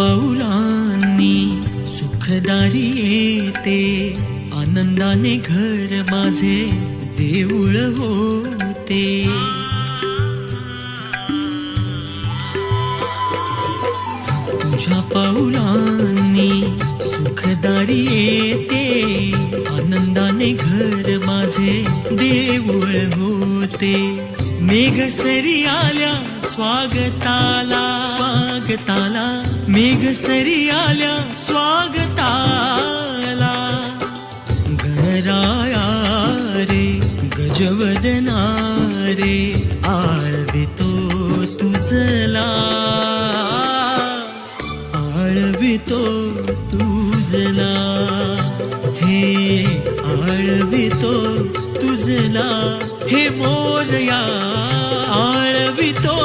पाऊलांनी सुखदारी येते, आनंदाने घर माझे देऊळ होते. तुझ्या पाऊलांनी सुखदारी येते, आनंदाने घर माझे देऊळ होते. मेघ सरी आल्या स्वागताला, स्वागताला मेघ सरी आल्या स्वागताला. गणराया रे गजवदना रे आळवितो तुझला, आळवितो तुझला, हे आळवितो तुझला, हे मोरया आळवितो